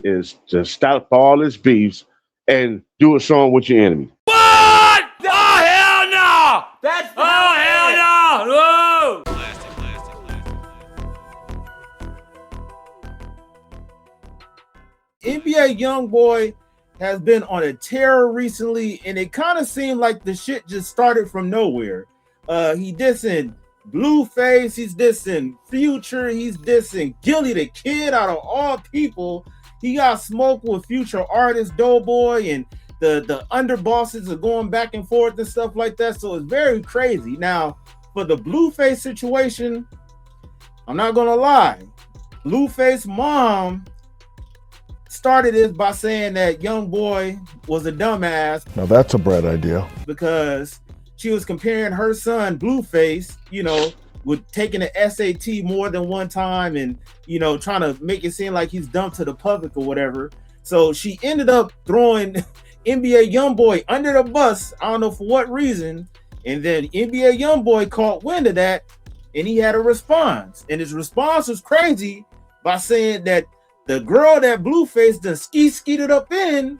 is to stop all his beefs and do a song with your enemy. What? Oh, hell no! That's hell no! Whoa! NBA YoungBoy has been on a tear recently, and it kind of seemed like the shit just started from nowhere. He dissing Blueface, he's dissing Future, he's dissing Gillie Da Kid out of all people. He got smoked with Future artist Doughboy, and the underbosses are going back and forth and stuff like that. So it's very crazy. Now, for the Blueface situation, I'm not gonna lie, Blueface mom started this by saying that YoungBoy was a dumbass. Now that's a bright idea. Because she was comparing her son Blueface, with taking the SAT more than one time and, trying to make it seem like he's dumb to the public or whatever. So she ended up throwing NBA YoungBoy under the bus. I don't know for what reason. And then NBA YoungBoy caught wind of that and he had a response. And his response was crazy by saying that the girl that Blueface done skeeted up in,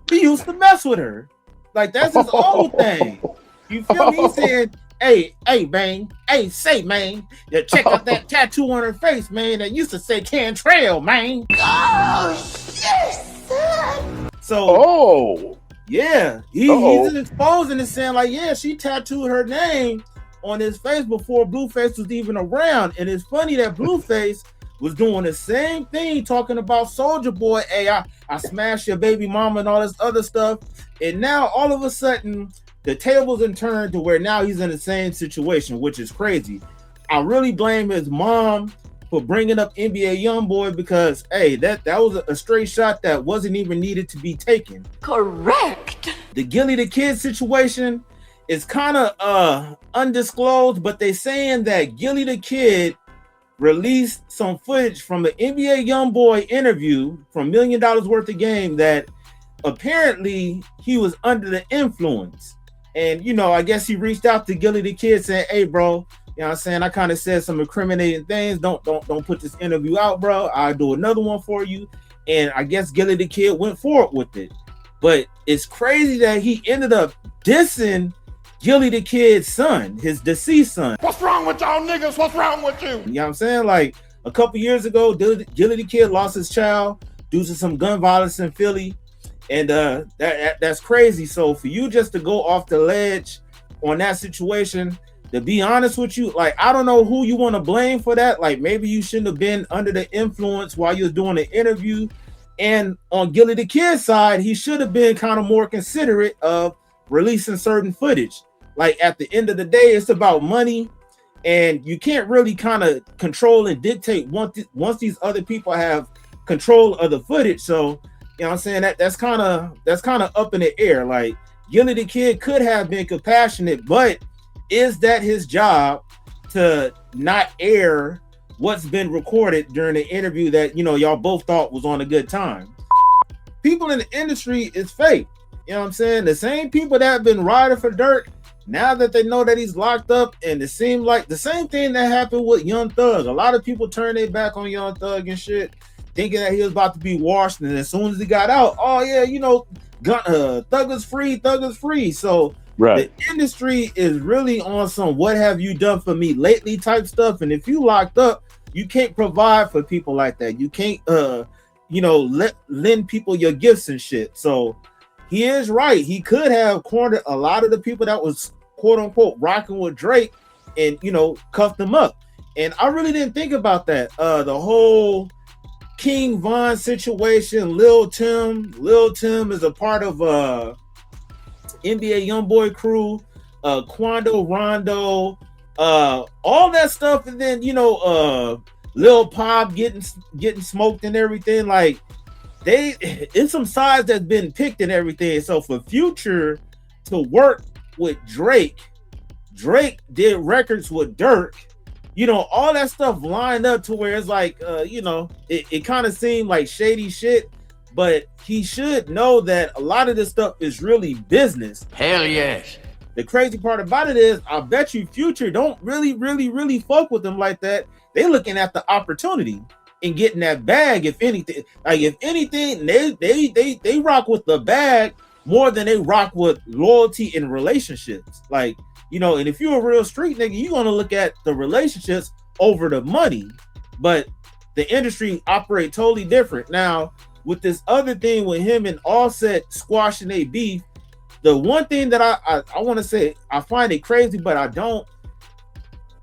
he used to mess with her. Like, that's his old thing. You feel me? He's saying, hey, man, say, man, you check out that tattoo on her face, man, that used to say Cantrell, man. Oh, yes, son. So, yeah, he's exposing and saying, like, yeah, she tattooed her name on his face before Blueface was even around. And it's funny that Blueface was doing the same thing, talking about Soulja Boy. Hey, I smashed your baby mama and all this other stuff. And now all of a sudden, the tables have turned to where now he's in the same situation, which is crazy. I really blame his mom for bringing up NBA YoungBoy because, hey, that was a straight shot that wasn't even needed to be taken. Correct. The Gillie Da Kid situation is kind of undisclosed, but they saying that Gillie Da Kid released some footage from an NBA YoungBoy interview from $1 Million Worth of Game that apparently he was under the influence. And, I guess he reached out to Gillie Da Kid saying, hey, bro, you know what I'm saying? I kind of said some incriminating things. Don't put this interview out, bro. I'll do another one for you. And I guess Gillie Da Kid went forward with it. But it's crazy that he ended up dissing Gillie Da Kid's son, his deceased son. What's wrong with y'all niggas? What's wrong with you? You know what I'm saying? Like a couple years ago, Gillie Da Kid lost his child due to some gun violence in Philly. And that's crazy. So for you just to go off the ledge on that situation, to be honest with you, like, I don't know who you want to blame for that. Like, maybe you shouldn't have been under the influence while you're doing the interview. And on Gillie Da Kid's side, he should have been kind of more considerate of releasing certain footage. Like, at the end of the day, it's about money, and you can't really kind of control and dictate once these other people have control of the footage. So, you know what I'm saying? That's kind of up in the air. Like, Gillie Da Kid could have been compassionate, but is that his job to not air what's been recorded during the interview that, y'all both thought was on a good time? People in the industry is fake. You know what I'm saying? The same people that have been riding for Durk, now that they know that he's locked up, and it seemed like the same thing that happened with Young Thug. A lot of people turned their back on Young Thug and shit, thinking that he was about to be washed. And as soon as he got out, oh yeah, Thug is free. So right. The industry is really on some "what have you done for me lately" type stuff. And if you locked up, you can't provide for people like that. You can't lend people your gifts and shit. So he is right. He could have cornered a lot of the people that was quote unquote rocking with Drake and cuffed them up. And I really didn't think about that. The whole King Von situation, Lil Tim is a part of NBA YoungBoy crew, Quando, Rondo, all that stuff, and then Lil Pop getting smoked and everything. Like, it's some sides that's been picked and everything. So for Future to work with Drake did records with Durk. All that stuff lined up to where it's like, it kind of seemed like shady shit, but he should know that a lot of this stuff is really business. Hell yes. The crazy part about it is, I bet you Future don't really fuck with them like that. They looking at the opportunity. and getting that bag. If anything, they rock with the bag more than they rock with loyalty in relationships. Like, you know, and if you're a real street nigga, you're gonna look at the relationships over the money. But the industry operate totally different. Now, with this other thing with him and Offset squashing their beef, the one thing that I want to say, I find it crazy, but I don't.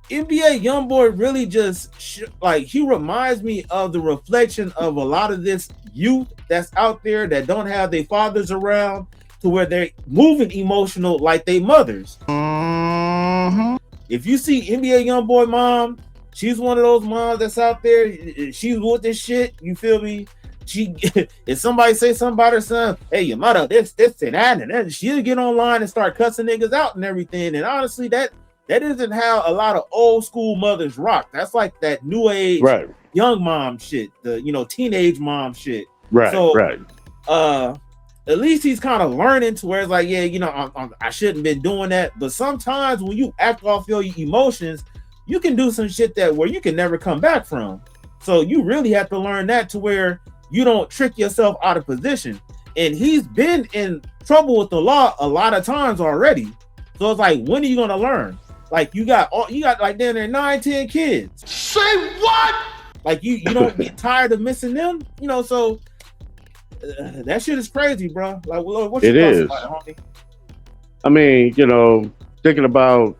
NBA YoungBoy really just like, he reminds me of the reflection of a lot of this youth that's out there that don't have their fathers around, to where they're moving emotional like they mothers. Mm-hmm. If you see NBA YoungBoy mom, she's one of those moms that's out there. She's with this shit. You feel me? She, if somebody say something about her son, hey, your mother, this, and that, and then she'll get online and start cussing niggas out and everything. And honestly, that isn't how a lot of old school mothers rock. That's like that new age, Right. young mom shit, the, you know, teenage mom shit. Right. So, right. At least he's kind of learning to where it's like, yeah, you know, I shouldn't been doing that. But sometimes when you act off your emotions, you can do some shit that where you can never come back from. So you really have to learn that, to where you don't trick yourself out of position. And he's been in trouble with the law a lot of times already. So it's like, when are you gonna learn? Like, you got like down there 9-10 kids. Say what? Like, you don't get tired of missing them, you know. So that shit is crazy, bro. Like, what's your thoughts about it, homie? I mean, you know, thinking about,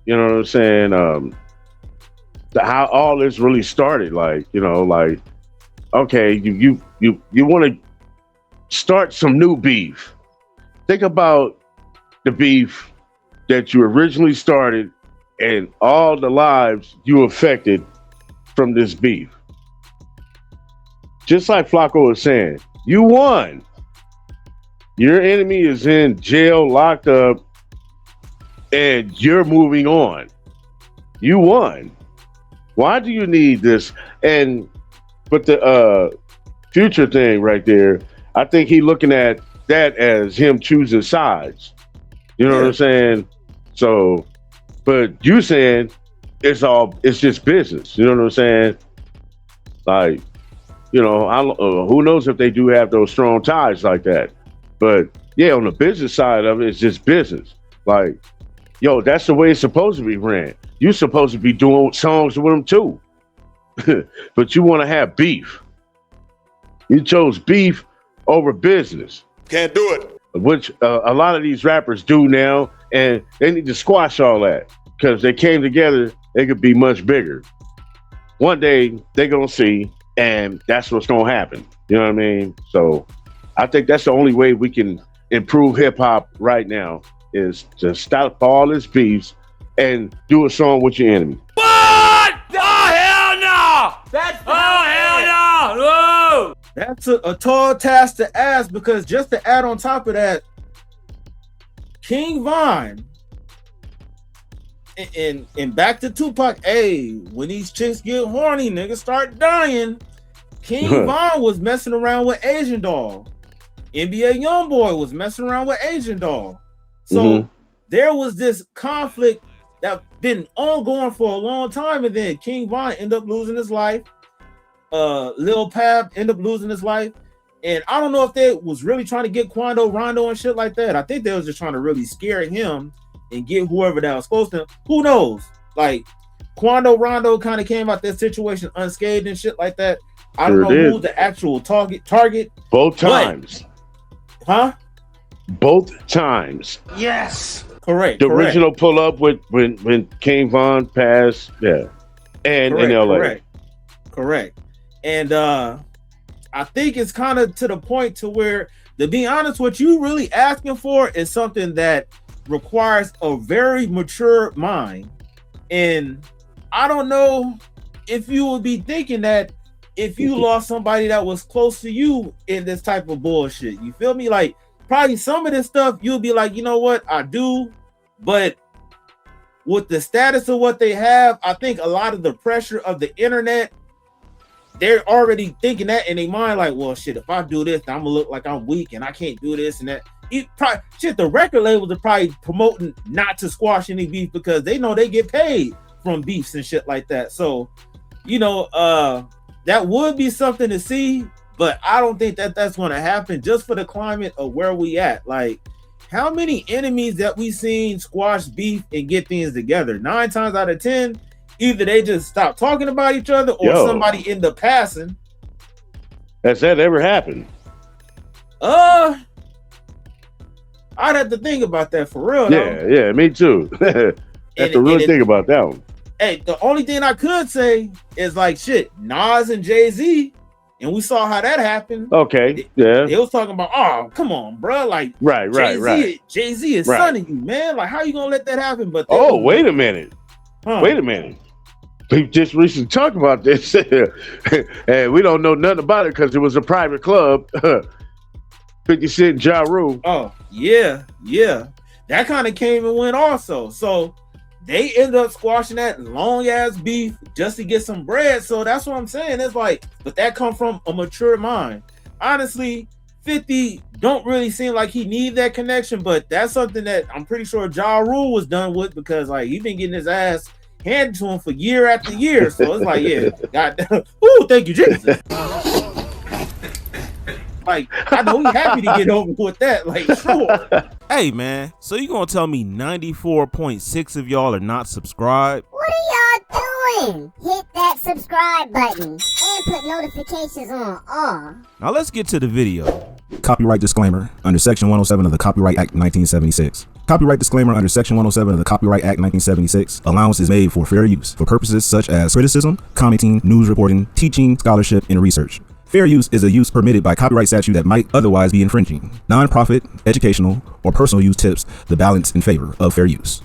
you know what I'm saying, how all this really started. Like, you know, like, okay, you want to start some new beef. Think about the beef that you originally started and all the lives you affected from this beef. Just like Flacco was saying, you won. Your enemy is in jail, locked up, and you're moving on. You won. Why do you need this? But the Future thing right there, I think he looking at that as him choosing sides. You know what I'm saying? So, but you saying it's just business. You know what I'm saying? Like, you know, who knows if they do have those strong ties like that. But yeah, on the business side of it, it's just business. Like, yo, that's the way it's supposed to be ran. You're supposed to be doing songs with them too. But you want to have beef. You chose beef over business. Can't do it. Which a lot of these rappers do now, and they need to squash all that, because they came together, they could be much bigger. One day they're gonna see, and that's what's gonna happen. You know what I mean? So I think that's the only way we can improve hip hop right now, is to stop all this beefs and do a song with your enemy. What? Oh, hell no! That's hell no! Whoa! That's a tall task to ask, because just to add on top of that, King Von and back to Tupac, hey, when these chicks get horny, niggas start dying. King Von was messing around with Asian Doll. NBA YoungBoy was messing around with Asian Doll. So there was this conflict that been ongoing for a long time, and then King Von ended up losing his life. Lil Pab ended up losing his life, and I don't know if they was really trying to get Quando, Rondo, and shit like that. I think they was just trying to really scare him and get whoever that was supposed to. Who knows? Like, Quando, Rondo kind of came out that situation unscathed and shit like that. I don't know who's the actual target. Both times. Huh? Both times. Yes. Correct. The original pull up with when King Von passed, yeah, and in LA. Correct. And I think it's kind of to the point to where, to be honest, what you really asking for is something that requires a very mature mind. And I don't know if you would be thinking that if you lost somebody that was close to you in this type of bullshit. You feel me? Like, probably some of this stuff you'll be like, you know what, I do. But with the status of what they have, I think a lot of the pressure of the internet, they're already thinking that in their mind, like, well, shit, if I do this, I'm gonna look like I'm weak and I can't do this and that. The record labels are probably promoting not to squash any beef, because they know they get paid from beefs and shit like that. So, you know, that would be something to see, but I don't think that that's going to happen just for the climate of where we at. Like, how many enemies that we seen squash beef and get things together? 9 times out of 10, either they just stop talking about each other or somebody end up passing. Has that ever happened? I'd have to think about that for real. Yeah, me too. Have to really think about that one. Hey, the only thing I could say is like shit, Nas and Jay-Z, and we saw how that happened. Okay, yeah. They was talking about, oh, come on, bro. Like, right. Jay-Z is sonning you, man. Like, how you gonna let that happen? But wait a minute. Wait a minute. We just recently talked about this, and we don't know nothing about it because it was a private club. 50 Cent and Ja Rule. Oh, yeah. That kind of came and went also. So they ended up squashing that long ass beef just to get some bread. So that's what I'm saying. It's like, but that come from a mature mind. Honestly, 50 don't really seem like he need that connection, but that's something that I'm pretty sure Ja Rule was done with because like he been getting his ass handed to him for year after year. So it's like, yeah, goddamn. Ooh, thank you, Jesus. Like, I know he's happy to get over with that. Like, sure. Hey, man, so you gonna tell me 94.6 of y'all are not subscribed? What are y'all doing? Hit that subscribe button and put notifications on all. Now let's get to the video. Copyright disclaimer under Section 107 of the Copyright Act 1976. Copyright disclaimer under Section 107 of the Copyright Act 1976. Allowance is made for fair use for purposes such as criticism, commenting, news reporting, teaching, scholarship, and research. Fair use is a use permitted by copyright statute that might otherwise be infringing. Non-profit, educational, or personal use tips the balance in favor of fair use.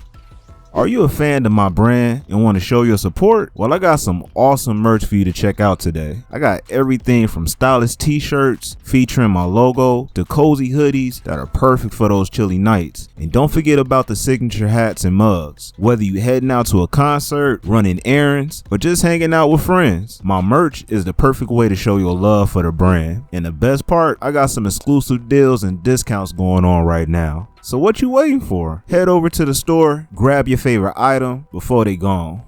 Are you a fan of my brand and want to show your support? Well, I got some awesome merch for you to check out today. I got everything from stylish t-shirts featuring my logo to cozy hoodies that are perfect for those chilly nights. And don't forget about the signature hats and mugs. Whether you heading out to a concert, running errands, or just hanging out with friends, my merch is the perfect way to show your love for the brand. And the best part, I got some exclusive deals and discounts going on right now. So what you waiting for? Head over to the store, grab your favorite item before they gone.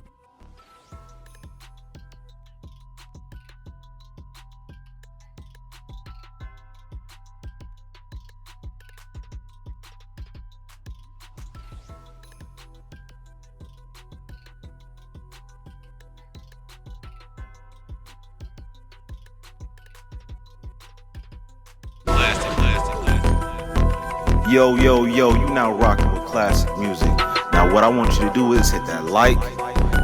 Yo, you now rocking with classic music. Now what I want you to do is hit that like,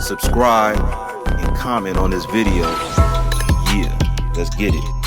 subscribe, and comment on this video. Yeah, let's get it.